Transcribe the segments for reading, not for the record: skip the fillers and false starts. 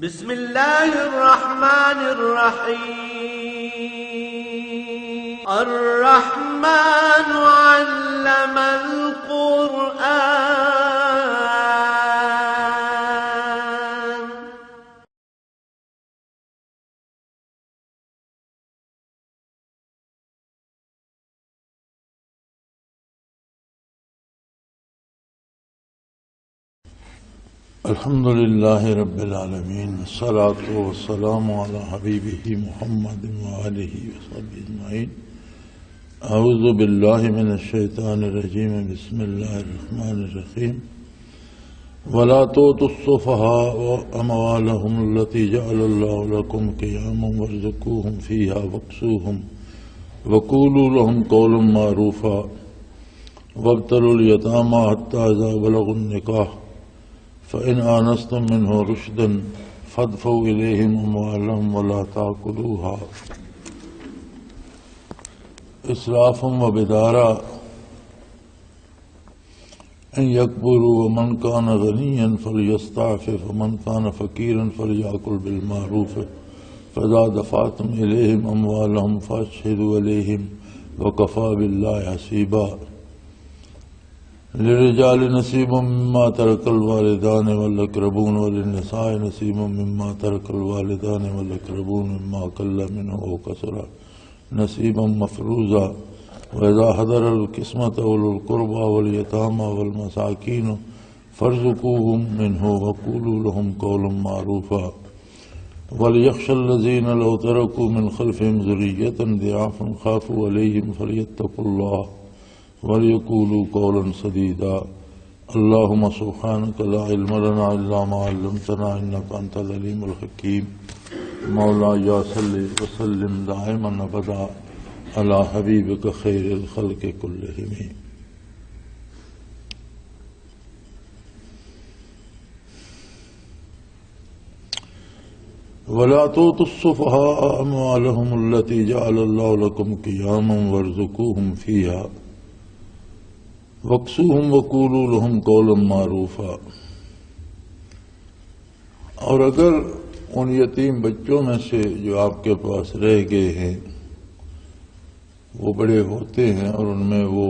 بسم الله الرحمن الرحيم. الرحمن علم القرآن. الحمد لله رب العالمين، والصلاة والسلام على حبيبه محمد وآله وصحبه أجمعين. أعوذ بالله من الشيطان الرجيم. بسم الله الرحمن الرحيم. ولا تؤتوا السفهاء أموالهم التي جعل الله لكم قياما وارزقوهم فيها واكسوهم وقولوا لهم قولا معروفا وابتلوا اليتامى حتى إذا بلغوا النكاح فإن آنستم منه رشدا فادفعوا إليهم أموالهم ولا تأكلوها إسرافا وبدارا أن يكبروا ومن كان غنيا فليستعفف ومن كان فقيرا فليأكل بالمعروف فإذا دفعتم إليهم أموالهم فاشهدوا عليهم وكفى بالله حسيبا. للرجال نصيب مما ترك الوالدان والأقربون وللنساء نصيب مما ترك الوالدان والأقربون مما قل منه أو كثر نصيبا مفروضا. وإذا حضر القسمة أولو القربى واليتامى والمساكين فارزقوهم منه وقولوا لهم قولا معروفا. وليخشى الذين لو تركوا من خلفهم ذرية ضعافا خافوا عليهم فليتقوا الله وَلْيَقُولُوا قَوْلًا سَدِيدًا. اللهم سبحانك لا علم لنا إلا ما علمتنا إنك أنت العليم الحكيم. مولاي صل وسلم دائما أبدا على حبيبك خير الخلق كلهم. ولا تؤتوا السفهاء أموالهم التي جعل الله لكم قياما وارزقوهم فيها وَاكْسُوهُمْ وَقُولُوا لَهُمْ قَوْلًا مَعْرُوفًا. اور اگر ان یتیم بچوں میں سے جو آپ کے پاس رہ گئے ہیں وہ بڑے ہوتے ہیں اور ان میں وہ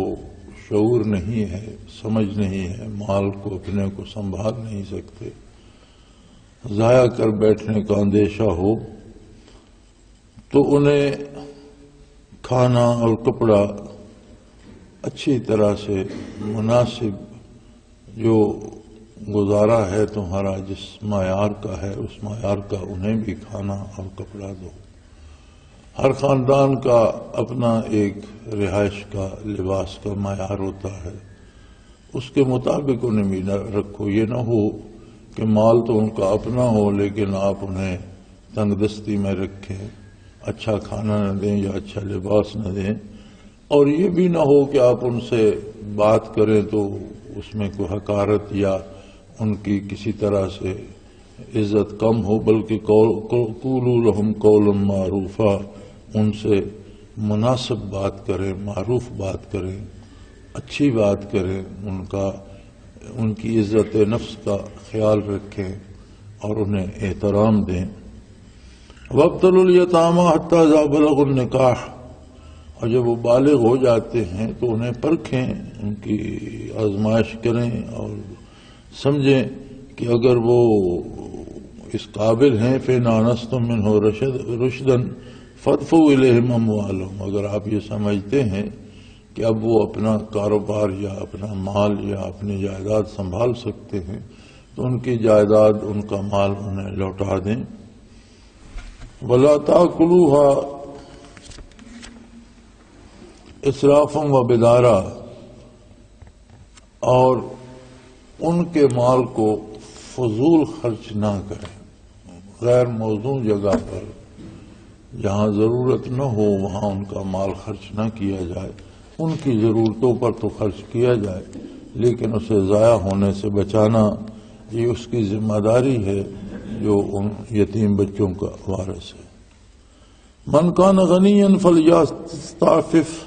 شعور نہیں ہے، سمجھ نہیں ہے، مال کو اپنے کو سنبھال نہیں سکتے، ضائع کر بیٹھنے کا اندیشہ ہو، تو انہیں کھانا اور کپڑا اچھی طرح سے مناسب جو گزارا ہے تمہارا جس معیار کا ہے اس معیار کا انہیں بھی کھانا اور کپڑا دو. ہر خاندان کا اپنا ایک رہائش کا لباس کا معیار ہوتا ہے، اس کے مطابق انہیں بھی رکھو. یہ نہ ہو کہ مال تو ان کا اپنا ہو لیکن آپ انہیں تنگ دستی میں رکھیں، اچھا کھانا نہ دیں یا اچھا لباس نہ دیں. اور یہ بھی نہ ہو کہ آپ ان سے بات کریں تو اس میں کوئی حقارت یا ان کی کسی طرح سے عزت کم ہو، بلکہ قولوا لهم قولا معروفا، ان سے مناسب بات کریں، معروف بات کریں، اچھی بات کریں، ان کی عزت نفس کا خیال رکھیں اور انہیں احترام دیں. وابتلوا الیتامى حتى اذا بلغوا النکاح، اور جب وہ بالغ ہو جاتے ہیں تو انہیں پرکھیں، ان کی آزمائش کریں اور سمجھیں کہ اگر وہ اس قابل ہیں فَإِنْ آنَسْتُم مِّنْهُ رُشْدًا فَادْفَعُوا إِلَيْهِمْ أَمْوَالَهُمْ. اگر آپ یہ سمجھتے ہیں کہ اب وہ اپنا کاروبار یا اپنا مال یا اپنی جائیداد سنبھال سکتے ہیں تو ان کی جائیداد، ان کا مال انہیں لوٹا دیں. وَلَا تَأْكُلُوهَا اسرافا و بدارا، اور ان کے مال کو فضول خرچ نہ کریں، غیر موزوں جگہ پر جہاں ضرورت نہ ہو وہاں ان کا مال خرچ نہ کیا جائے. ان کی ضرورتوں پر تو خرچ کیا جائے لیکن اسے ضائع ہونے سے بچانا یہ اس کی ذمہ داری ہے جو ان یتیم بچوں کا وارث ہے. من کان غنیا فلیستعفف،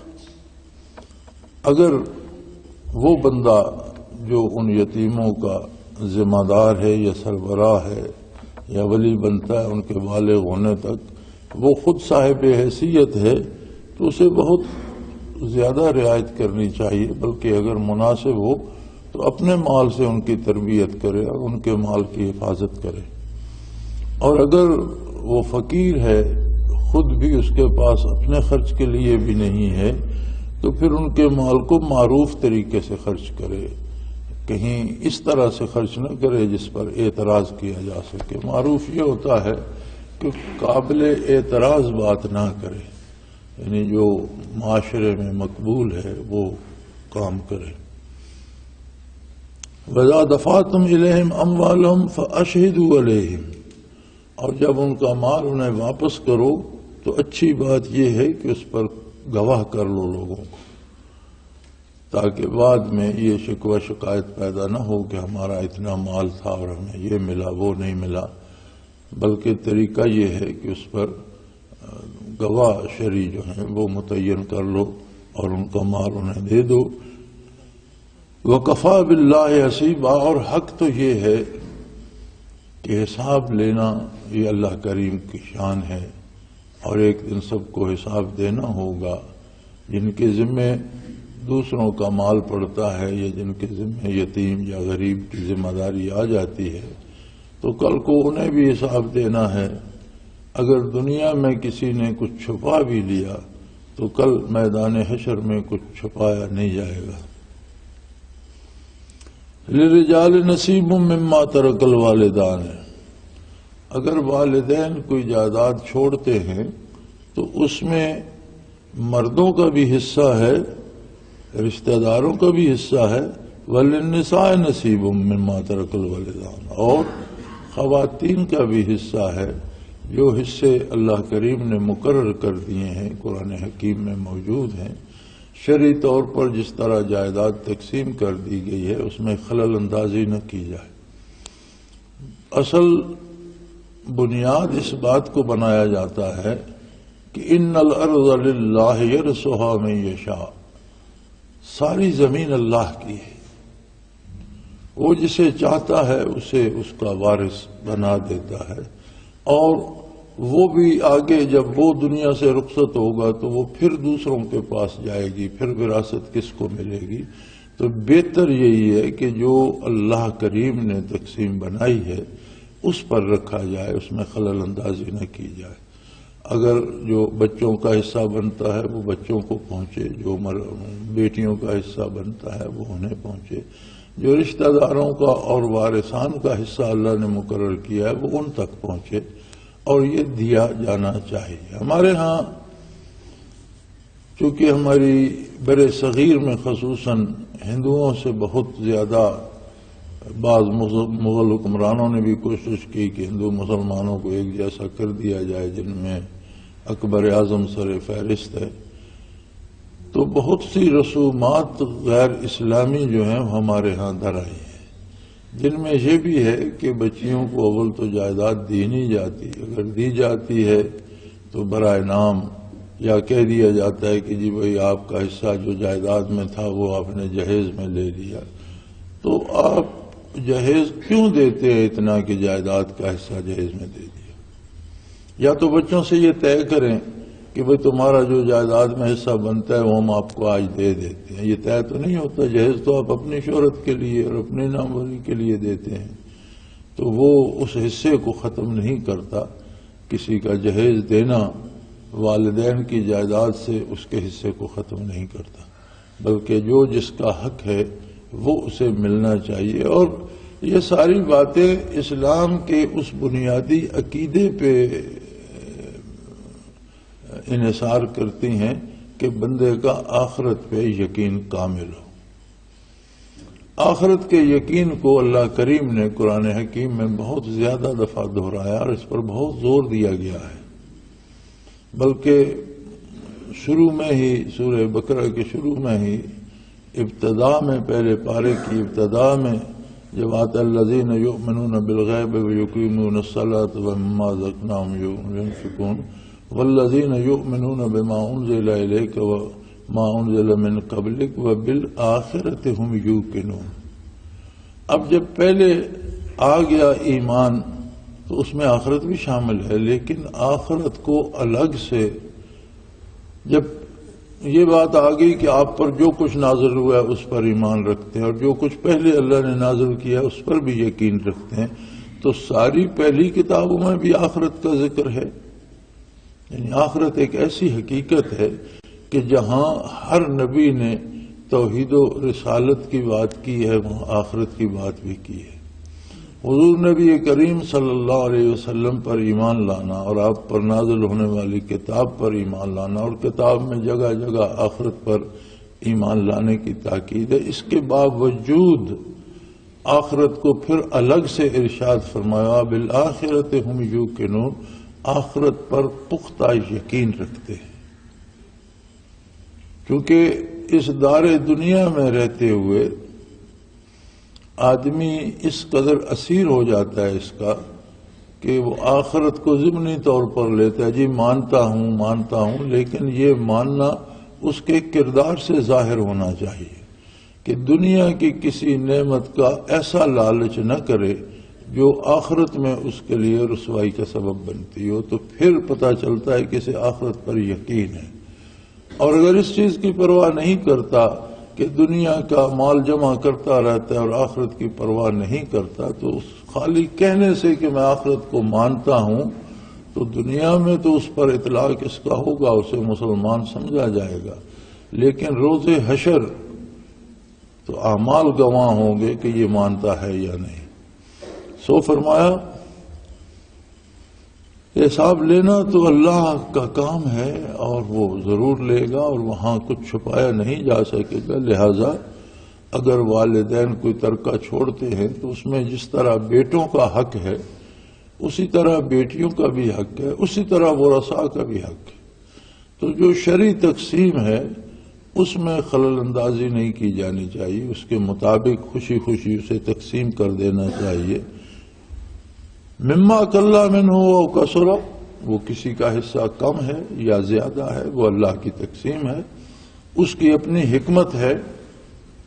اگر وہ بندہ جو ان یتیموں کا ذمہ دار ہے یا سربراہ ہے یا ولی بنتا ہے ان کے بالغ ہونے تک، وہ خود صاحب حیثیت ہے تو اسے بہت زیادہ رعایت کرنی چاہیے، بلکہ اگر مناسب ہو تو اپنے مال سے ان کی تربیت کرے اور ان کے مال کی حفاظت کرے۔ اور اگر وہ فقیر ہے، خود بھی اس کے پاس اپنے خرچ کے لیے بھی نہیں ہے، تو پھر ان کے مال کو معروف طریقے سے خرچ کرے، کہیں اس طرح سے خرچ نہ کرے جس پر اعتراض کیا جا سکے۔ معروف یہ ہوتا ہے کہ قابل اعتراض بات نہ کرے، یعنی جو معاشرے میں مقبول ہے وہ کام کرے۔ وَإِذَا دَفَعْتُمْ إِلَيْهِمْ أَمْوَالَهُمْ فَأَشْهِدُوا عَلَيْهِمْ، اور جب ان کا مال انہیں واپس کرو تو اچھی بات یہ ہے کہ اس پر گواہ کر لو لوگوں کو، تاکہ بعد میں یہ شکوہ شکایت پیدا نہ ہو کہ ہمارا اتنا مال تھا اور ہمیں یہ ملا وہ نہیں ملا، بلکہ طریقہ یہ ہے کہ اس پر گواہ شرعی جو ہیں وہ متعین کر لو اور ان کا مال انہیں دے دو۔ وَكَفَى بِاللَّهِ حَسِيبًا، اور حق تو یہ ہے کہ حساب لینا یہ اللہ کریم کی شان ہے، اور ایک دن سب کو حساب دینا ہوگا۔ جن کے ذمے دوسروں کا مال پڑتا ہے یا جن کے ذمے یتیم یا غریب کی ذمہ داری آ جاتی ہے تو کل کو انہیں بھی حساب دینا ہے۔ اگر دنیا میں کسی نے کچھ چھپا بھی لیا تو کل میدان حشر میں کچھ چھپایا نہیں جائے گا۔ لِلرِّجَالِ نَصِيبٌ مِّمَّا تَرَكَ الْوَالِدَانِ، اگر والدین کوئی جائیداد چھوڑتے ہیں تو اس میں مردوں کا بھی حصہ ہے، رشتہ داروں کا بھی حصہ ہے، وَلِلنِّسَاءِ نَصِيبٌ مِّمَّا تَرَكَ الْوَالِدَانِ، اور خواتین کا بھی حصہ ہے جو حصے اللہ کریم نے مقرر کر دیے ہیں، قرآن حکیم میں موجود ہیں۔ شرعی طور پر جس طرح جائیداد تقسیم کر دی گئی ہے اس میں خلل اندازی نہ کی جائے۔ اصل بنیاد اس بات کو بنایا جاتا ہے کہ ان الارض للہ یرثھا من یشاء، ساری زمین اللہ کی ہے، وہ جسے چاہتا ہے اسے اس کا وارث بنا دیتا ہے، اور وہ بھی آگے جب وہ دنیا سے رخصت ہوگا تو وہ پھر دوسروں کے پاس جائے گی، پھر وراثت کس کو ملے گی؟ تو بہتر یہی ہے کہ جو اللہ کریم نے تقسیم بنائی ہے اس پر رکھا جائے، اس میں خلل اندازی نہ کی جائے۔ اگر جو بچوں کا حصہ بنتا ہے وہ بچوں کو پہنچے، جو بیٹیوں کا حصہ بنتا ہے وہ انہیں پہنچے، جو رشتہ داروں کا اور وارثان کا حصہ اللہ نے مقرر کیا ہے وہ ان تک پہنچے، اور یہ دیا جانا چاہیے۔ ہمارے ہاں چونکہ ہماری بر صغیر میں خصوصاً ہندوؤں سے بہت زیادہ، بعض مغل حکمرانوں نے بھی کوشش کی کہ ہندو مسلمانوں کو ایک جیسا کر دیا جائے، جن میں اکبر اعظم سر فہرست ہے، تو بہت سی رسومات غیر اسلامی جو ہیں ہمارے ہاں در آئی ہیں، جن میں یہ بھی ہے کہ بچیوں کو اول تو جائیداد دی نہیں جاتی، اگر دی جاتی ہے تو برائے نام یا کہہ دیا جاتا ہے کہ جی بھائی آپ کا حصہ جو جائیداد میں تھا وہ آپ نے جہیز میں لے لیا۔ تو آپ جہیز کیوں دیتے ہیں اتنا کہ جائیداد کا حصہ جہیز میں دے دیا؟ یا تو بچوں سے یہ طے کریں کہ بھئی تمہارا جو جائیداد میں حصہ بنتا ہے وہ ہم آپ کو آج دے دیتے ہیں۔ یہ طے تو نہیں ہوتا، جہیز تو آپ اپنی شہرت کے لیے اور اپنی ناموری کے لیے دیتے ہیں، تو وہ اس حصے کو ختم نہیں کرتا۔ کسی کا جہیز دینا والدین کی جائیداد سے اس کے حصے کو ختم نہیں کرتا، بلکہ جو جس کا حق ہے وہ اسے ملنا چاہیے۔ اور یہ ساری باتیں اسلام کے اس بنیادی عقیدے پہ انحصار کرتی ہیں کہ بندے کا آخرت پہ یقین کامل ہو۔ آخرت کے یقین کو اللہ کریم نے قرآن حکیم میں بہت زیادہ دفعہ دہرایا اور اس پر بہت زور دیا گیا ہے، بلکہ شروع میں ہی سورہ بقرہ کے شروع میں ہی ابتدا میں، پہلے پارے کی ابتدا میں جب آتا الذین یؤمنون بالغیب ویقیمون الصلاۃ ومما رزقناہم ينفقون والذین یؤمنون بما انزل الیک وما انزل من قبلک وبالآخرۃ ھم یوقنون۔ اب جب پہلے آ گیا ایمان تو اس میں آخرت بھی شامل ہے، لیکن آخرت کو الگ سے جب یہ بات آ گئی کہ آپ پر جو کچھ نازل ہوا ہے اس پر ایمان رکھتے ہیں اور جو کچھ پہلے اللہ نے نازل کیا ہے اس پر بھی یقین رکھتے ہیں، تو ساری پہلی کتابوں میں بھی آخرت کا ذکر ہے۔ یعنی آخرت ایک ایسی حقیقت ہے کہ جہاں ہر نبی نے توحید و رسالت کی بات کی ہے، وہاں آخرت کی بات بھی کی ہے۔ حضور نبی کریم صلی اللہ علیہ وسلم پر ایمان لانا اور آپ پر نازل ہونے والی کتاب پر ایمان لانا، اور کتاب میں جگہ جگہ آخرت پر ایمان لانے کی تاکید ہے، اس کے باوجود آخرت کو پھر الگ سے ارشاد فرمایا بالآخرۃ ہم یوقنون، آخرت پر پختہ یقین رکھتے ہیں۔ کیونکہ اس دار دنیا میں رہتے ہوئے آدمی اس قدر اسیر ہو جاتا ہے اس کا کہ وہ آخرت کو ضمنی طور پر لیتا ہے، جی مانتا ہوں، لیکن یہ ماننا اس کے کردار سے ظاہر ہونا چاہیے کہ دنیا کی کسی نعمت کا ایسا لالچ نہ کرے جو آخرت میں اس کے لیے رسوائی کا سبب بنتی ہو، تو پھر پتہ چلتا ہے کہ اسے آخرت پر یقین ہے۔ اور اگر اس چیز کی پرواہ نہیں کرتا کہ دنیا کا مال جمع کرتا رہتا ہے اور آخرت کی پرواہ نہیں کرتا، تو خالی کہنے سے کہ میں آخرت کو مانتا ہوں تو دنیا میں تو اس پر اطلاق اس کا ہوگا، اسے مسلمان سمجھا جائے گا، لیکن روز حشر تو اعمال گواہ ہوں گے کہ یہ مانتا ہے یا نہیں۔ سو فرمایا حساب لینا تو اللہ کا کام ہے اور وہ ضرور لے گا، اور وہاں کچھ چھپایا نہیں جا سکے گا۔ لہذا اگر والدین کوئی ترکہ چھوڑتے ہیں تو اس میں جس طرح بیٹوں کا حق ہے اسی طرح بیٹیوں کا بھی حق ہے، اسی طرح ورثاء کا بھی حق ہے۔ تو جو شرعی تقسیم ہے اس میں خلل اندازی نہیں کی جانی چاہیے، اس کے مطابق خوشی خوشی اسے تقسیم کر دینا چاہیے۔ مما کلا منہ او کثر، وہ کسی کا حصہ کم ہے یا زیادہ ہے وہ اللہ کی تقسیم ہے، اس کی اپنی حکمت ہے۔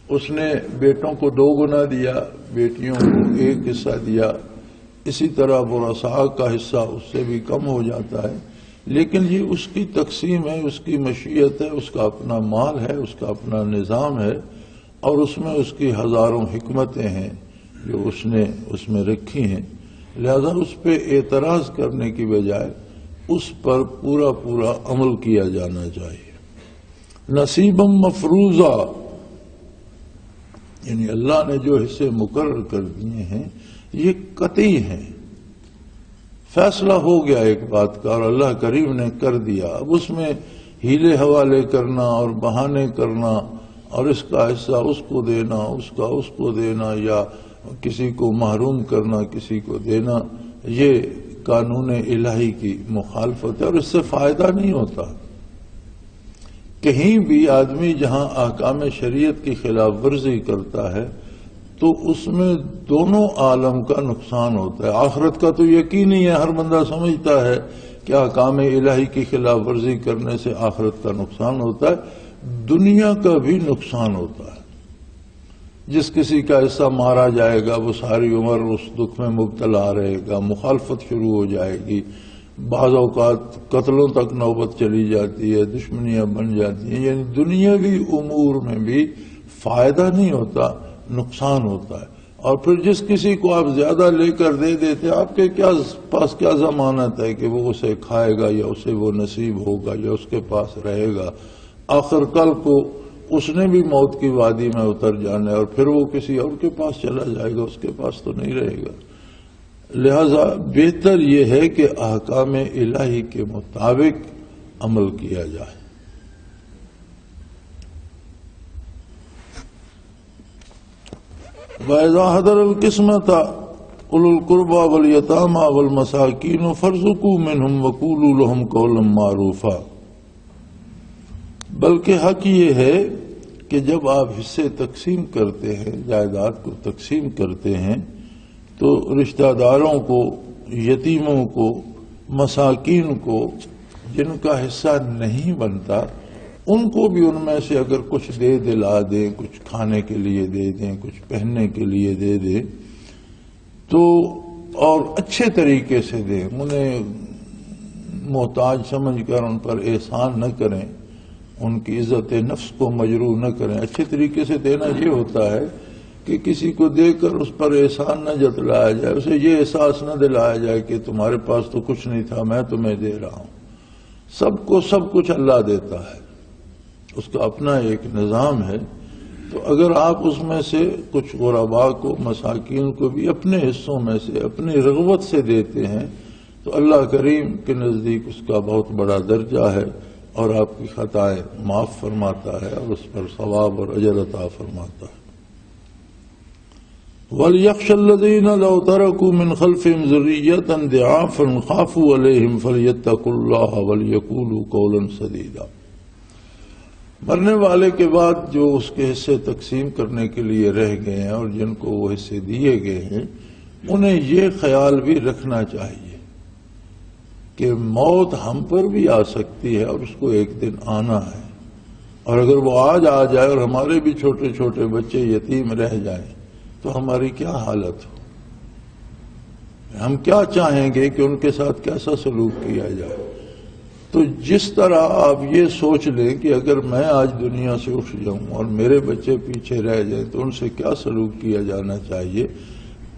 اس نے بیٹوں کو 2 گنا دیا، بیٹیوں کو 1 حصہ دیا، اسی طرح ورثاء کا حصہ اس سے بھی کم ہو جاتا ہے، لیکن یہ اس کی تقسیم ہے، اس کی مشیت ہے، اس کا اپنا مال ہے، اس کا اپنا نظام ہے، اور اس میں اس کی ہزاروں حکمتیں ہیں جو اس نے اس میں رکھی ہیں۔ لہذا اس پہ اعتراض کرنے کی بجائے اس پر پورا پورا عمل کیا جانا چاہیے۔ نصیباً مفروضہ، یعنی اللہ نے جو حصے مقرر کر دیے ہیں یہ قطعی ہیں، فیصلہ ہو گیا ایک بات کا اور اللہ کریم نے کر دیا۔ اب اس میں ہیلے حوالے کرنا اور بہانے کرنا اور اس کا حصہ اس کو دینا، اس کا اس کو دینا، یا کسی کو محروم کرنا کسی کو دینا، یہ قانون الہی کی مخالفت ہے اور اس سے فائدہ نہیں ہوتا۔ کہیں بھی آدمی جہاں احکام شریعت کی خلاف ورزی کرتا ہے تو اس میں دونوں عالم کا نقصان ہوتا ہے۔ آخرت کا تو یقین ہی ہے، ہر بندہ سمجھتا ہے کہ احکام الہی کی خلاف ورزی کرنے سے آخرت کا نقصان ہوتا ہے، دنیا کا بھی نقصان ہوتا ہے۔ جس کسی کا حصہ مارا جائے گا وہ ساری عمر اس دکھ میں مبتلا رہے گا، مخالفت شروع ہو جائے گی، بعض اوقات قتلوں تک نوبت چلی جاتی ہے، دشمنیاں بن جاتی ہیں، یعنی دنیاوی امور میں بھی فائدہ نہیں ہوتا، نقصان ہوتا ہے۔ اور پھر جس کسی کو آپ زیادہ لے کر دے دیتے، آپ کے پاس کیا ضمانت ہے کہ وہ اسے کھائے گا یا اسے وہ نصیب ہوگا یا اس کے پاس رہے گا؟ آخر کل کو اس نے بھی موت کی وادی میں اتر جانا ہے اور پھر وہ کسی اور کے پاس چلا جائے گا، اس کے پاس تو نہیں رہے گا۔ لہذا بہتر یہ ہے کہ احکام الہی کے مطابق عمل کیا جائے۔ وَإِذَا حَضَرَ الْقِسْمَةَ أُولُو الْقُرْبَى وَالْيَتَامَى وَالْمَسَاكِينُ فَارْزُقُوا مِنْهُمْ وَقُولُوا لَهُمْ قَوْلًا مَّعْرُوفًا۔ بلکہ حق یہ ہے کہ جب آپ حصے تقسیم کرتے ہیں، جائیداد کو تقسیم کرتے ہیں، تو رشتہ داروں کو، یتیموں کو، مساکین کو جن کا حصہ نہیں بنتا ان کو بھی ان میں سے اگر کچھ دے دلا دیں، کچھ کھانے کے لیے دے دیں، کچھ پہننے کے لیے دے دیں، تو اور اچھے طریقے سے دیں، انہیں محتاج سمجھ کر ان پر احسان نہ کریں، ان کی عزت نفس کو مجروح نہ کریں۔ اچھے طریقے سے دینا یہ ہوتا ہے کہ کسی کو دے کر اس پر احسان نہ جتلایا جائے، اسے یہ احساس نہ دلایا جائے کہ تمہارے پاس تو کچھ نہیں تھا، میں تمہیں دے رہا ہوں۔ سب کو سب کچھ اللہ دیتا ہے، اس کا اپنا ایک نظام ہے۔ تو اگر آپ اس میں سے کچھ غرباء کو، مساکین کو بھی اپنے حصوں میں سے اپنی رغبت سے دیتے ہیں تو اللہ کریم کے نزدیک اس کا بہت بڑا درجہ ہے اور آپ کی خطائیں معاف فرماتا ہے اور اس پر ثواب اور اجر عطا فرماتا ہے۔ وَلْيَخْشَ الَّذِينَ لَوْ تَرَكُوا مِنْ خَلْفِهِمْ ذُرِّيَّةً ضِعَافًا خَافُوا عَلَيْهِمْ فَلْيَتَّقُوا اللَّهَ وَلْيَقُولُوا قَوْلًا سَدِيدًا۔ مرنے والے کے بعد جو اس کے حصے تقسیم کرنے کے لیے رہ گئے ہیں اور جن کو وہ حصے دیے گئے ہیں، انہیں یہ خیال بھی رکھنا چاہیے کہ موت ہم پر بھی آ سکتی ہے اور اس کو ایک دن آنا ہے، اور اگر وہ آج آ جائے اور ہمارے بھی چھوٹے چھوٹے بچے یتیم رہ جائیں تو ہماری کیا حالت ہو؟ ہم کیا چاہیں گے کہ ان کے ساتھ کیسا سلوک کیا جائے؟ تو جس طرح آپ یہ سوچ لیں کہ اگر میں آج دنیا سے اٹھ جاؤں اور میرے بچے پیچھے رہ جائیں تو ان سے کیا سلوک کیا جانا چاہیے،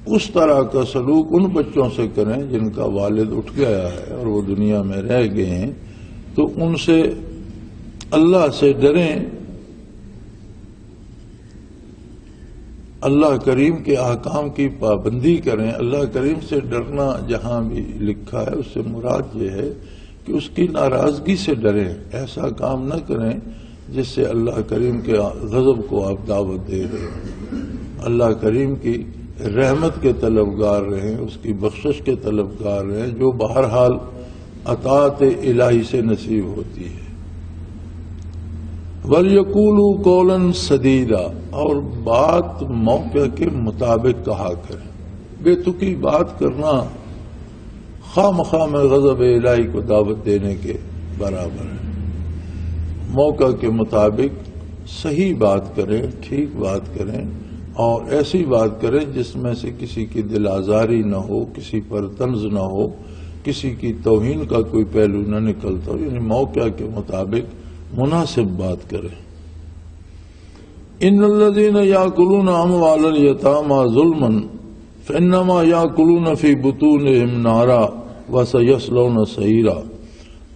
اس طرح کا سلوک ان بچوں سے کریں جن کا والد اٹھ گیا ہے اور وہ دنیا میں رہ گئے ہیں۔ تو ان سے اللہ سے ڈریں، اللہ کریم کے احکام کی پابندی کریں۔ اللہ کریم سے ڈرنا جہاں بھی لکھا ہے اس سے مراد یہ ہے کہ اس کی ناراضگی سے ڈریں، ایسا کام نہ کریں جس سے اللہ کریم کے غضب کو آپ دعوت دے رہے ہیں۔ اللہ کریم کی رحمت کے طلبگار رہیں، اس کی بخشش کے طلبگار رہیں جو بہرحال عطاعت الہی سے نصیب ہوتی ہے۔ وَلْيَقُولُوا قَوْلًا سَدِيدًا، اور بات موقع کے مطابق کہا کریں۔ بے تکی بات کرنا خواہ مخواہ میں غضب الہی کو دعوت دینے کے برابر ہے۔ موقع کے مطابق صحیح بات کریں، ٹھیک بات کریں، اور ایسی بات کریں جس میں سے کسی کی دل آزاری نہ ہو، کسی پر طنز نہ ہو، کسی کی توہین کا کوئی پہلو نہ نکلتا ہو، یعنی موقع کے مطابق مناسب بات کریں۔ ان الذین یاکلون اموال الیتامی ظلما فانما یاکلون فی بطونہم نارا وسیصلون سعیرا،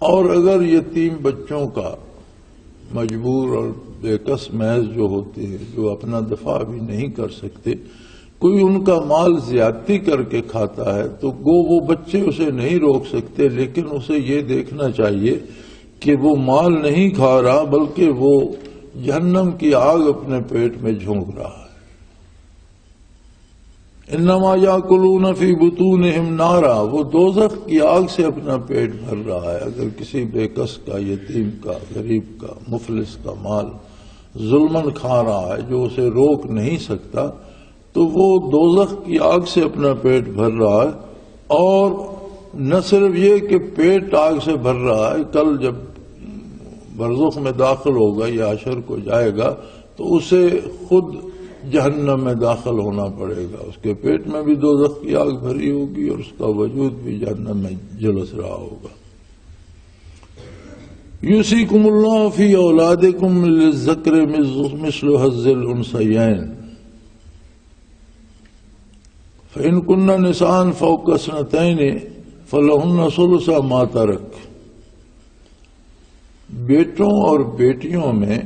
اور اگر یتیم بچوں کا مجبور اور بے کس محض جو ہوتے ہیں، جو اپنا دفاع بھی نہیں کر سکتے، کوئی ان کا مال زیادتی کر کے کھاتا ہے تو وہ بچے اسے نہیں روک سکتے، لیکن اسے یہ دیکھنا چاہیے کہ وہ مال نہیں کھا رہا بلکہ وہ جہنم کی آگ اپنے پیٹ میں جھونک رہا ہے۔ انما یاکلون فی بطونہم نارا، وہ دوزخ کی آگ سے اپنا پیٹ بھر رہا ہے۔ اگر کسی بے کس کا، یتیم کا، غریب کا، مفلس کا مال ظلمن کھا رہا ہے جو اسے روک نہیں سکتا تو وہ دوزخ کی آگ سے اپنا پیٹ بھر رہا ہے، اور نہ صرف یہ کہ پیٹ آگ سے بھر رہا ہے، کل جب برزخ میں داخل ہوگا یا حشر کو جائے گا تو اسے خود جہنم میں داخل ہونا پڑے گا، اس کے پیٹ میں بھی دوزخ کی آگ بھری ہوگی اور اس کا وجود بھی جہنم میں جلس رہا ہوگا۔ یوصیکم اللہ فی اولادکم للذکر مثل حظ الانثیین فإن كن نساء فوق اثنتین فلہن ثلث ما ترک۔ بیٹوں اور بیٹیوں میں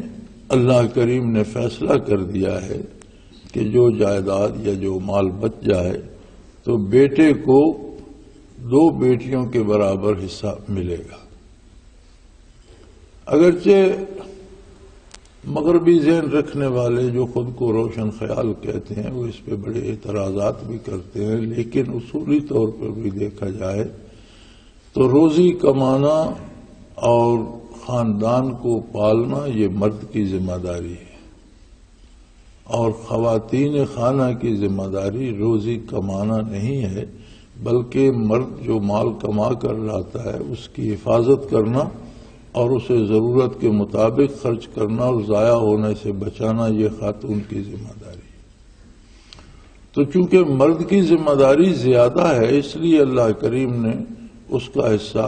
اللہ کریم نے فیصلہ کر دیا ہے کہ جو جائیداد یا جو مال بچ جائے تو بیٹے کو 2 بیٹیوں کے برابر حصہ ملے گا۔ اگرچہ مغربی ذہن رکھنے والے جو خود کو روشن خیال کہتے ہیں وہ اس پہ بڑے اعتراضات بھی کرتے ہیں، لیکن اصولی طور پر بھی دیکھا جائے تو روزی کمانا اور خاندان کو پالنا یہ مرد کی ذمہ داری ہے، اور خواتین خانہ کی ذمہ داری روزی کمانا نہیں ہے، بلکہ مرد جو مال کما کر لاتا ہے اس کی حفاظت کرنا اور اسے ضرورت کے مطابق خرچ کرنا اور ضائع ہونے سے بچانا یہ خاتون کی ذمہ داری ہے۔ تو چونکہ مرد کی ذمہ داری زیادہ ہے اس لیے اللہ کریم نے اس کا حصہ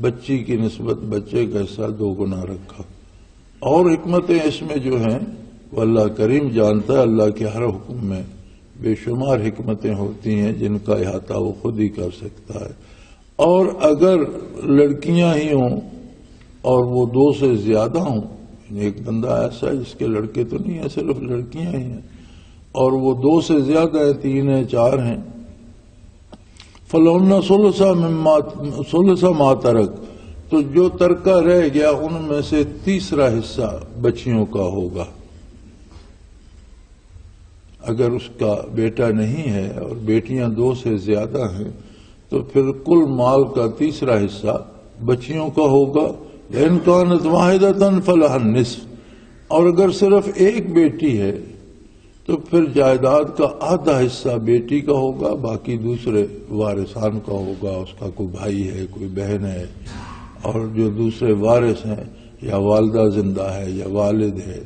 بچی کی نسبت بچے کا حصہ 2 گنا رکھا. اور حکمتیں اس میں جو ہیں وہ اللہ کریم جانتا ہے. اللہ کے ہر حکم میں بے شمار حکمتیں ہوتی ہیں جن کا احاطہ وہ خود ہی کر سکتا ہے. اور اگر لڑکیاں ہی ہوں اور وہ 2 سے زیادہ ہوں، ایک بندہ ایسا ہے جس کے لڑکے تو نہیں ہیں، صرف لڑکیاں ہی ہیں، اور وہ 2 سے زیادہ ہیں، 3 ہیں، 4 ہیں، فلونا ثلث ما ترک، تو جو ترکہ رہ گیا ان میں سے تیسرا حصہ بچیوں کا ہوگا. اگر اس کا بیٹا نہیں ہے اور بیٹیاں 2 سے زیادہ ہیں تو پھر کل مال کا تیسرا حصہ بچیوں کا ہوگا. ان کانت واحدۃ فلھا النصف، اور اگر صرف ایک بیٹی ہے تو پھر جائیداد کا آدھا حصہ بیٹی کا ہوگا، باقی دوسرے وارثان کا ہوگا. اس کا کوئی بھائی ہے، کوئی بہن ہے، اور جو دوسرے وارث ہیں یا والدہ زندہ ہے یا والد ہے،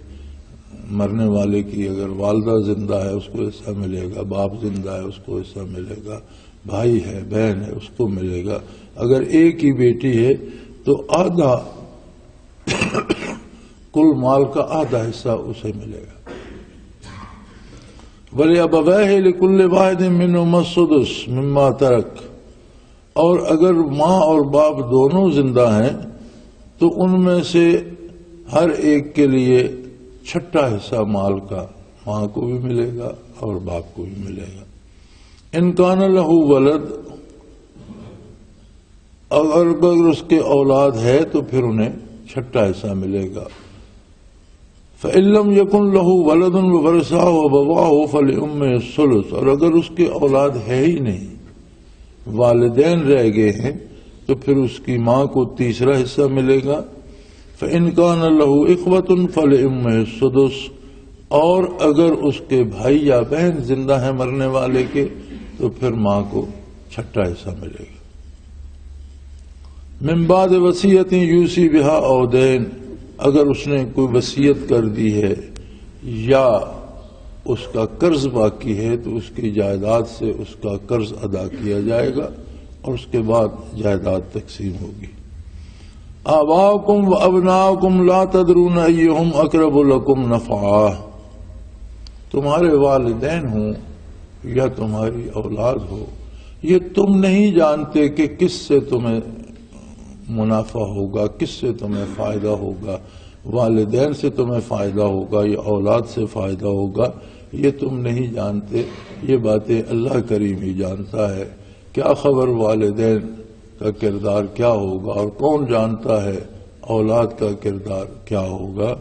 مرنے والے کی اگر والدہ زندہ ہے اس کو حصہ ملے گا، باپ زندہ ہے اس کو حصہ ملے گا، بھائی ہے، بہن ہے، اس کو ملے گا. اگر ایک ہی بیٹی ہے تو آدھا کل مال کا آدھا حصہ اسے ملے گا. وَلِأَبَوَيْهِ لِكُلِّ وَاحِدٍ مِّنْهُمَا السُّدُسُ مِمَّا تَرَكَ، اور اگر ماں اور باپ دونوں زندہ ہیں تو ان میں سے ہر ایک کے لیے 6واں حصہ مال کا ماں کو بھی ملے گا اور باپ کو بھی ملے گا. ان کان لہ ولد، اگر اس کے اولاد ہے تو پھر انہیں 6واں حصہ ملے گا. فَإِن لَّمْ يَكُن لَّهُ وَلَدٌ وَوَرِثَهُ أَبَوَاهُ فَلِأُمِّهِ الثُّلُثُ، اور اگر اس کے اولاد ہے ہی نہیں، والدین رہ گئے ہیں، تو پھر اس کی ماں کو تیسرا حصہ ملے گا. فَإِن كَانَ لَهُ إِخْوَةٌ فَلِأُمِّهِ السُّدُسُ، اور اگر اس کے بھائی یا بہن زندہ ہیں مرنے والے کے تو پھر ماں کو 6واں حصہ ملے گا. من بعد وصیت یوصی بہا او دین، اگر اس نے کوئی وصیت کر دی ہے یا اس کا قرض باقی ہے تو اس کی جائیداد سے اس کا قرض ادا کیا جائے گا اور اس کے بعد جائیداد تقسیم ہوگی. آباؤکم و ابناؤکم لا تدرون ایہم اقرب لکم نفعا، تمہارے والدین ہوں یا تمہاری اولاد ہو، یہ تم نہیں جانتے کہ کس سے تمہیں منافع ہوگا، کس سے تمہیں فائدہ ہوگا. والدین سے تمہیں فائدہ ہوگا یا اولاد سے فائدہ ہوگا، یہ تم نہیں جانتے. یہ باتیں اللہ کریم ہی جانتا ہے. کیا خبر والدین کا کردار کیا ہوگا، اور کون جانتا ہے اولاد کا کردار کیا ہوگا.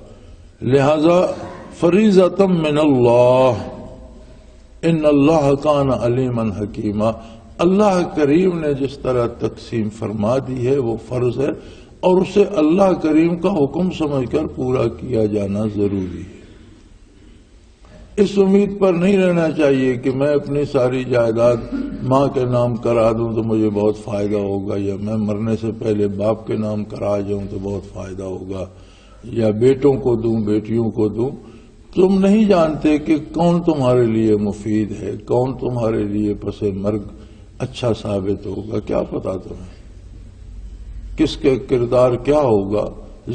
لہذا فریضۃ من اللہ، ان اللہ کان علیما حکیما، اللہ کریم نے جس طرح تقسیم فرما دی ہے وہ فرض ہے، اور اسے اللہ کریم کا حکم سمجھ کر پورا کیا جانا ضروری ہے. اس امید پر نہیں رہنا چاہیے کہ میں اپنی ساری جائیداد ماں کے نام کرا دوں تو مجھے بہت فائدہ ہوگا، یا میں مرنے سے پہلے باپ کے نام کرا جاؤں تو بہت فائدہ ہوگا، یا بیٹوں کو دوں، بیٹیوں کو دوں. تم نہیں جانتے کہ کون تمہارے لیے مفید ہے، کون تمہارے لیے پس مرگ اچھا ثابت ہوگا. کیا پتا تمہیں کس کے کردار کیا ہوگا.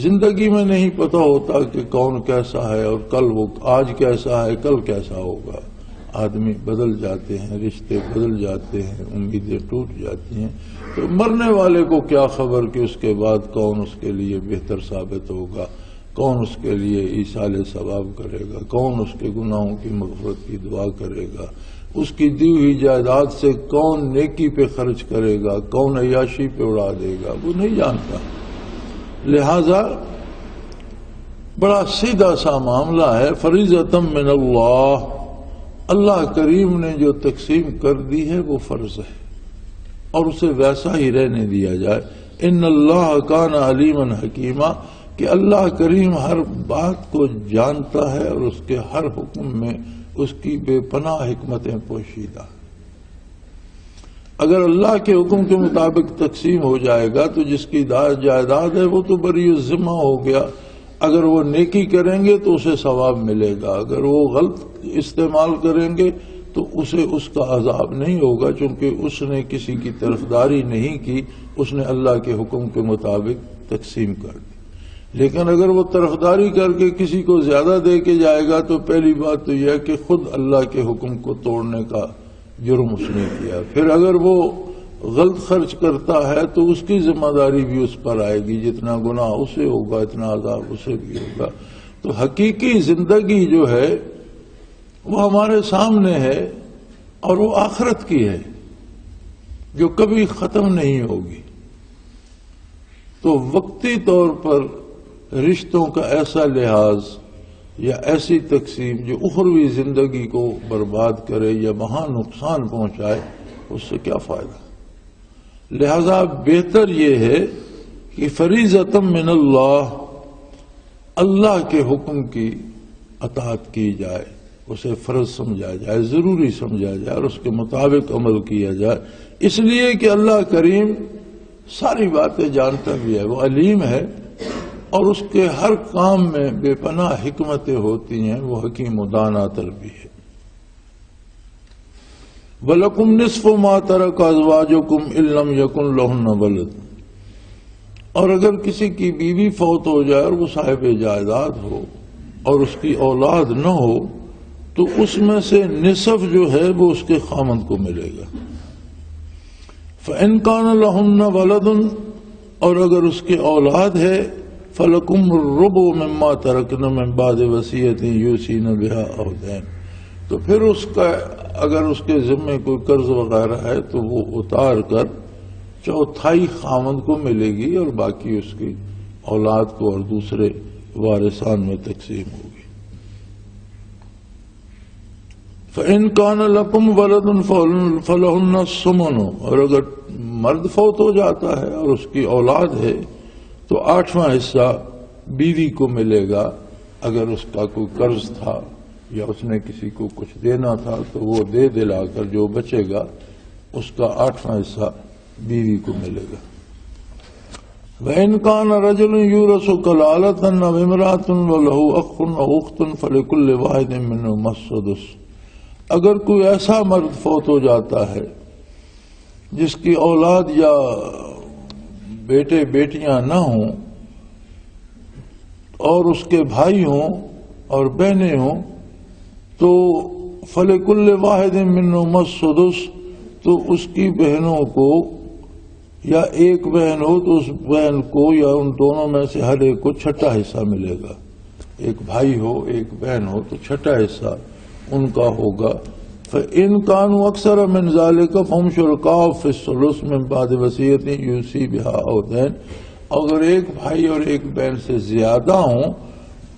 زندگی میں نہیں پتا ہوتا کہ کون کیسا ہے، اور کل وہ آج کیسا ہے کل کیسا ہوگا. آدمی بدل جاتے ہیں، رشتے بدل جاتے ہیں، امیدیں ٹوٹ جاتی ہیں. تو مرنے والے کو کیا خبر کہ اس کے بعد کون اس کے لیے بہتر ثابت ہوگا، کون اس کے لیے ایصال ثواب کرے گا، کون اس کے گناہوں کی مغفرت کی دعا کرے گا، اس کی دی ہوئی جائیداد سے کون نیکی پہ خرچ کرے گا، کون عیاشی پہ اڑا دے گا، وہ نہیں جانتا. لہذا بڑا سیدھا سا معاملہ ہے. فریضۃ من اللہ، اللہ کریم نے جو تقسیم کر دی ہے وہ فرض ہے اور اسے ویسا ہی رہنے دیا جائے. ان اللہ کان علیما حکیما، کہ اللہ کریم ہر بات کو جانتا ہے اور اس کے ہر حکم میں اس کی بے پناہ حکمتیں پوشیدہ. اگر اللہ کے حکم کے مطابق تقسیم ہو جائے گا تو جس کی جائیداد ہے وہ تو بری الذمہ ہو گیا. اگر وہ نیکی کریں گے تو اسے ثواب ملے گا، اگر وہ غلط استعمال کریں گے تو اسے اس کا عذاب نہیں ہوگا، چونکہ اس نے کسی کی طرفداری نہیں کی، اس نے اللہ کے حکم کے مطابق تقسیم کر دی۔ لیکن اگر وہ طرفداری کر کے کسی کو زیادہ دے کے جائے گا تو پہلی بات تو یہ ہے کہ خود اللہ کے حکم کو توڑنے کا جرم اس نے کیا۔ پھر اگر وہ غلط خرچ کرتا ہے تو اس کی ذمہ داری بھی اس پر آئے گی، جتنا گناہ اسے ہوگا اتنا عذاب اسے بھی ہوگا۔ تو حقیقی زندگی جو ہے وہ ہمارے سامنے ہے، اور وہ آخرت کی ہے جو کبھی ختم نہیں ہوگی۔ تو وقتی طور پر رشتوں کا ایسا لحاظ یا ایسی تقسیم جو اخروی زندگی کو برباد کرے یا وہاں نقصان پہنچائے، اس سے کیا فائدہ؟ لہذا بہتر یہ ہے کہ فریضۃ من اللہ، اللہ کے حکم کی اطاعت کی جائے، اسے فرض سمجھا جائے، ضروری سمجھا جائے، اور اس کے مطابق عمل کیا جائے، اس لیے کہ اللہ کریم ساری باتیں جانتا بھی ہے، وہ علیم ہے، اور اس کے ہر کام میں بے پناہ حکمتیں ہوتی ہیں، وہ حکیم و دانا تر بھی ہے۔ وَلَكُمْ نِصْفُ مَا تَرَكَ أَزْوَاجُكُمْ إِن لَّمْ يَكُن لَّهُنَّ وَلَدٌ، اور اگر کسی کی بیوی فوت ہو جائے اور وہ صاحب جائیداد ہو اور اس کی اولاد نہ ہو تو اس میں سے نصف جو ہے وہ اس کے خامند کو ملے گا۔ فَإِن كَانَ لَهُنَّ وَلَدٌ، اور اگر اس کی اولاد ہے، فَلَكُمُ الرُّبُعُ مِمَّا تَرَكْنَ مِن بَعْدِ وَصِيَّةٍ يُوصِينَ بِهَا أَوْ دَيْنٍ، تو پھر اس کا اگر اس کے ذمے کوئی قرض وغیرہ ہے تو وہ اتار کر چوتھائی خامند کو ملے گی، اور باقی اس کی اولاد کو اور دوسرے وارثان میں تقسیم ہوگی۔ فَإِن كَانَ لَكُمْ وَلَدٌ فَلَهُنَّ الثُّمُنُ، اور اگر مرد فوت ہو جاتا ہے اور اس کی اولاد ہے تو 8واں حصہ بیوی کو ملے گا۔ اگر اس کا کوئی قرض تھا یا اس نے کسی کو کچھ دینا تھا تو وہ دے دلا کر جو بچے گا اس کا 8واں حصہ بیوی کو ملے گا۔ وَإِن كَانَ رَجُلٌ يُورَثُ كَلَالَةً أَوْ امْرَأَةٌ وَلَهُ أَخٌ أَوْ أُخْتٌ فَلِكُلِّ وَاحِدٍ مِّنْهُمَا السُّدُسُ، اگر کوئی ایسا مرد فوت ہو جاتا ہے جس کی اولاد یا بیٹے بیٹیاں نہ ہوں اور اس کے بھائی ہوں اور بہنیں ہوں، تو فَلِكُلِّ وَاحِدٍ مِّنْهُمَا السُّدُسُ، تو اس کی بہنوں کو، یا ایک بہن ہو تو اس بہن کو یا ان دونوں میں سے ہر ایک کو چھٹا حصہ ملے گا۔ ایک بھائی ہو ایک بہن ہو تو چھٹا حصہ ان کا ہوگا۔ فَإِن كَانُوا أَكْثَرَ مِن ذَلِكَ فَهُمْ شُرَكَاءُ فِي الثُّلُثِ مِن بَعْدِ وَصِيَّةٍ يُوصِي بِهَا أَوْ دَيْنٍ، اگر ایک بھائی اور ایک بہن سے زیادہ ہوں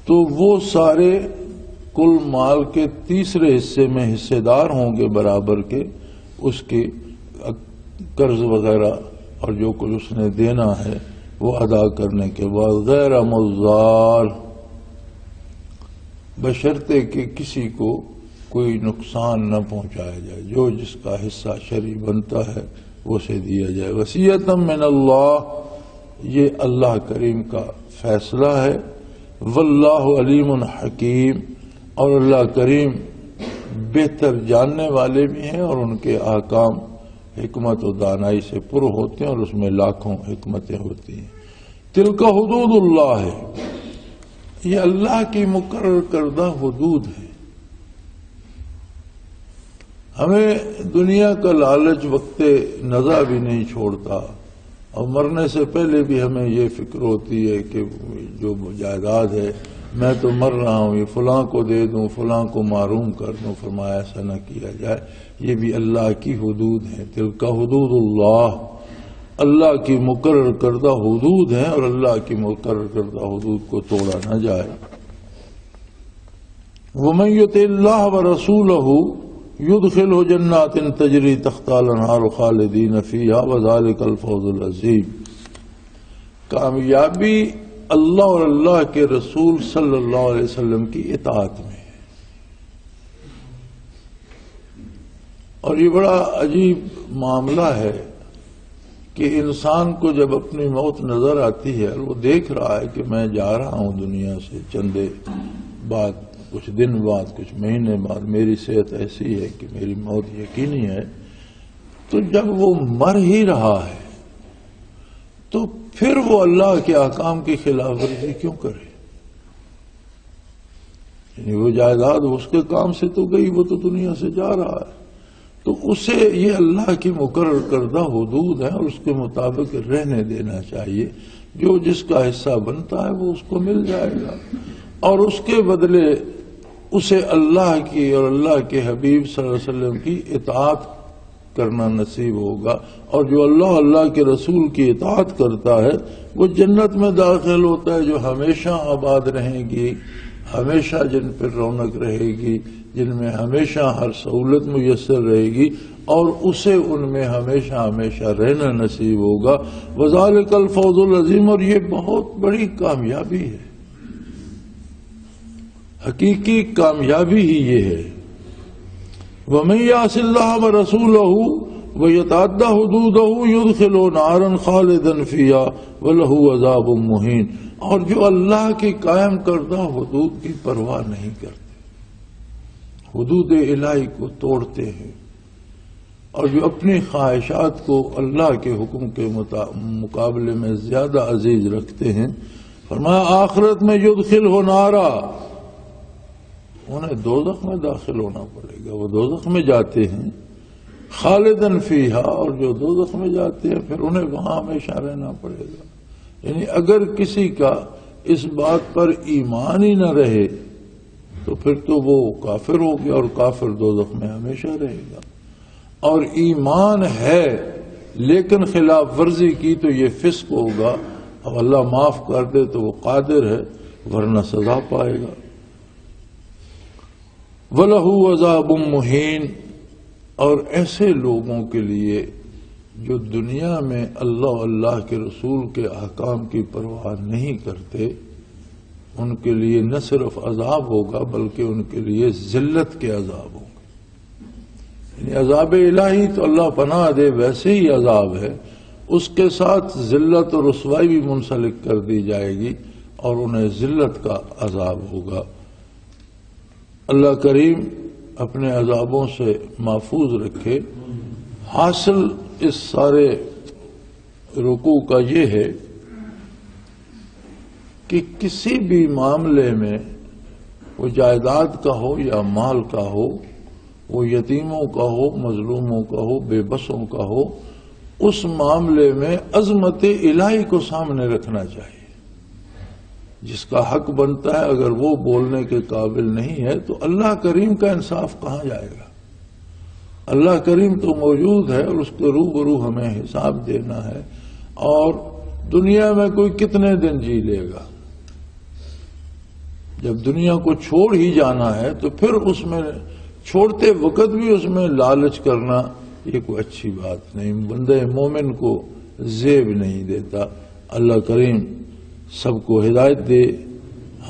تو وہ سارے کل مال کے تیسرے حصے میں حصے دار ہوں گے برابر کے، اس کے قرض وغیرہ اور جو کچھ اس نے دینا ہے وہ ادا کرنے کے بعد، غیر مضار، بشرطے کہ کسی کو کوئی نقصان نہ پہنچایا جائے، جو جس کا حصہ شرعی بنتا ہے وہ سے دیا جائے۔ وصیۃ من اللہ، یہ اللہ کریم کا فیصلہ ہے۔ واللہ علیم حکیم، اور اللہ کریم بہتر جاننے والے بھی ہیں، اور ان کے احکام حکمت و دانائی سے پر ہوتے ہیں، اور اس میں لاکھوں حکمتیں ہوتی ہیں۔ تلک حدود اللہ ہے، یہ اللہ کی مقرر کردہ حدود ہے۔ ہمیں دنیا کا لالچ وقت نزا بھی نہیں چھوڑتا، اور مرنے سے پہلے بھی ہمیں یہ فکر ہوتی ہے کہ جو جائیداد ہے میں تو مر رہا ہوں، یہ فلاں کو دے دوں، فلاں کو محروم کر دوں۔ فرمایا ایسا نہ کیا جائے، یہ بھی اللہ کی حدود ہیں۔ تلک حدود اللہ، اللہ کی مقرر کردہ حدود ہیں، اور اللہ کی مقرر کردہ حدود کو توڑا نہ جائے۔ وَمَن يُطِعِ اللَّهَ وَرَسُولَهُ يُدْخِلْهُ جَنَّاتٍ تَجْرِي تَحْتَهَا الْأَنْهَارُ خَالِدِينَ فِيهَا وَذَلِكَ الْفَوْزُ الْعَظِيمُ، کامیابی اللہ اور اللہ کے رسول صلی اللہ علیہ وسلم کی اطاعت میں ہے۔ اور یہ بڑا عجیب معاملہ ہے کہ انسان کو جب اپنی موت نظر آتی ہے اور وہ دیکھ رہا ہے کہ میں جا رہا ہوں دنیا سے چندے بعد کچھ دن بعد کچھ مہینے بعد میری صحت ایسی ہے کہ میری موت یقینی ہے، تو جب وہ مر ہی رہا ہے تو پھر وہ اللہ کے احکام کی خلاف ورزی کیوں کرے؟ یعنی وہ جائیداد اس کے کام سے تو گئی، وہ تو دنیا سے جا رہا ہے، تو اسے یہ اللہ کی مقرر کردہ حدود ہے اور اس کے مطابق رہنے دینا چاہیے۔ جو جس کا حصہ بنتا ہے وہ اس کو مل جائے گا، اور اس کے بدلے اسے اللہ کی اور اللہ کے حبیب صلی اللہ علیہ وسلم کی اطاعت کرنا نصیب ہوگا، اور جو اللہ کے رسول کی اطاعت کرتا ہے وہ جنت میں داخل ہوتا ہے، جو ہمیشہ آباد رہیں گی، ہمیشہ جن پر رونق رہے گی، جن میں ہمیشہ ہر سہولت میسر رہے گی، اور اسے ان میں ہمیشہ ہمیشہ رہنا نصیب ہوگا۔ وذالک الفوز العظیم، اور یہ بہت بڑی کامیابی ہے، حقیقی کامیابی ہی یہ ہے۔ وَمَن يَعْصِ اللَّهَ وَرَسُولَهُ وَيَتَعَدَّ حُدُودَهُ يُدْخِلْهُ نَارًا خَالِدًا فِيهَا وَلَهُ عَذَابٌ مُّهِينٌ، اور جو اللہ کی قائم کردہ حدود کی پرواہ نہیں کرتے، حدود الہی کو توڑتے ہیں، اور جو اپنی خواہشات کو اللہ کے حکم کے مقابلے میں زیادہ عزیز رکھتے ہیں، فرمایا آخرت میں یدخلہ نارا، انہیں دوزخ میں داخل ہونا پڑے گا، وہ دوزخ میں جاتے ہیں، خالدن فیہا، اور جو دوزخ میں جاتے ہیں پھر انہیں وہاں ہمیشہ رہنا پڑے گا۔ یعنی اگر کسی کا اس بات پر ایمان ہی نہ رہے تو پھر تو وہ کافر ہو گیا، اور کافر دوزخ میں ہمیشہ رہے گا، اور ایمان ہے لیکن خلاف ورزی کی تو یہ فسق ہوگا، اب اللہ معاف کر دے تو وہ قادر ہے، ورنہ سزا پائے گا۔ وَلَهُ عَذَابٌ مُّهِينٌ، اور ایسے لوگوں کے لیے جو دنیا میں اللہ کے رسول کے احکام کی پرواہ نہیں کرتے، ان کے لیے نہ صرف عذاب ہوگا بلکہ ان کے لیے ذلت کے عذاب ہوں گے۔ یعنی عذاب الہی تو اللہ پناہ دے ویسے ہی عذاب ہے، اس کے ساتھ ذلت اور رسوائی بھی منسلک کر دی جائے گی، اور انہیں ذلت کا عذاب ہوگا۔ اللہ کریم اپنے عذابوں سے محفوظ رکھے۔ حاصل اس سارے رکوع کا یہ ہے کہ کسی بھی معاملے میں، وہ جائیداد کا ہو یا مال کا ہو، وہ یتیموں کا ہو، مظلوموں کا ہو، بے بسوں کا ہو، اس معاملے میں عظمت الہی کو سامنے رکھنا چاہیے۔ جس کا حق بنتا ہے اگر وہ بولنے کے قابل نہیں ہے تو اللہ کریم کا انصاف کہاں جائے گا؟ اللہ کریم تو موجود ہے، اور اس کے روبرو ہمیں حساب دینا ہے، اور دنیا میں کوئی کتنے دن جی لے گا؟ جب دنیا کو چھوڑ ہی جانا ہے تو پھر اس میں چھوڑتے وقت بھی اس میں لالچ کرنا یہ کوئی اچھی بات نہیں، بندے مومن کو زیب نہیں دیتا۔ اللہ کریم سب کو ہدایت دے،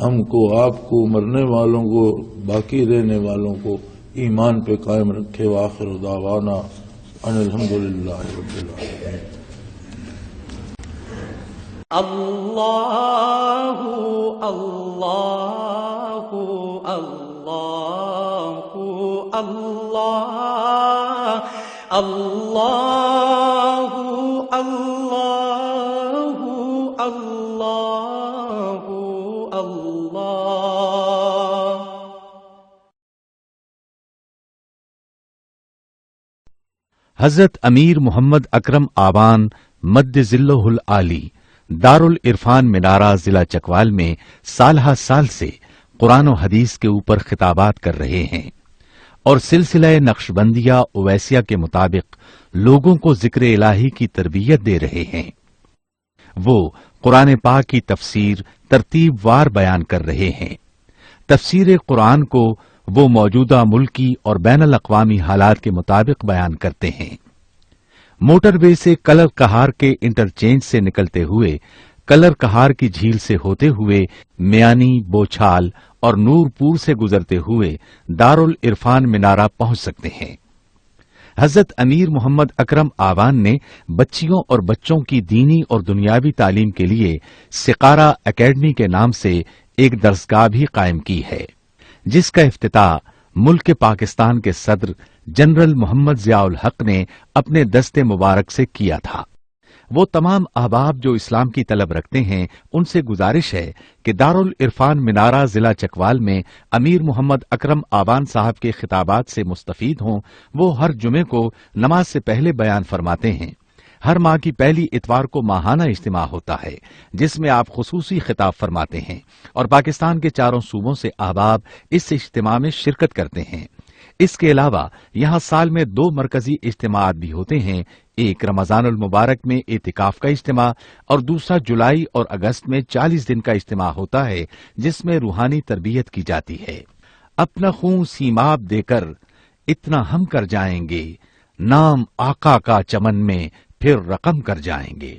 ہم کو، آپ کو، مرنے والوں کو، باقی رہنے والوں کو ایمان پہ قائم رکھے۔ وآخر دعوانا ان الحمدللہ رب العالمین۔ اللہ اللہ اللہ اللہ اللہ اللہ اللہ اللہ۔ حضرت امیر محمد اکرم آوان مد ذلہ العالی دارالعرفان منارہ ضلع چکوال میں سالہ سال سے قرآن و حدیث کے اوپر خطابات کر رہے ہیں، اور سلسلہ نقشبندیہ اویسیہ کے مطابق لوگوں کو ذکر الہی کی تربیت دے رہے ہیں۔ وہ قرآن پاک کی تفسیر ترتیب وار بیان کر رہے ہیں۔ تفسیر قرآن کو وہ موجودہ ملکی اور بین الاقوامی حالات کے مطابق بیان کرتے ہیں۔ موٹر وے سے کلر کہار کے انٹرچینج سے نکلتے ہوئے، کلر کہار کی جھیل سے ہوتے ہوئے، میانی، بوچھال اور نورپور سے گزرتے ہوئے دارالعرفان منارہ پہنچ سکتے ہیں۔ حضرت امیر محمد اکرم آوان نے بچیوں اور بچوں کی دینی اور دنیاوی تعلیم کے لیے سقارہ اکیڈمی کے نام سے ایک درسگاہ بھی قائم کی ہے، جس کا افتتاح ملک پاکستان کے صدر جنرل محمد ضیاء الحق نے اپنے دست مبارک سے کیا تھا۔ وہ تمام احباب جو اسلام کی طلب رکھتے ہیں ان سے گزارش ہے کہ دارالعرفان منارہ ضلع چکوال میں امیر محمد اکرم آبان صاحب کے خطابات سے مستفید ہوں۔ وہ ہر جمعے کو نماز سے پہلے بیان فرماتے ہیں۔ ہر ماہ کی پہلی اتوار کو ماہانہ اجتماع ہوتا ہے جس میں آپ خصوصی خطاب فرماتے ہیں اور پاکستان کے چاروں صوبوں سے احباب اس اجتماع میں شرکت کرتے ہیں۔ اس کے علاوہ یہاں سال میں 2 مرکزی اجتماعات بھی ہوتے ہیں، ایک رمضان المبارک میں اعتکاف کا اجتماع اور دوسرا جولائی اور اگست میں 40 دن کا اجتماع ہوتا ہے جس میں روحانی تربیت کی جاتی ہے۔ اپنا خون سیماب دے کر اتنا ہم کر جائیں گے، نام آقا کا چمن میں پھر رقم کر جائیں گے۔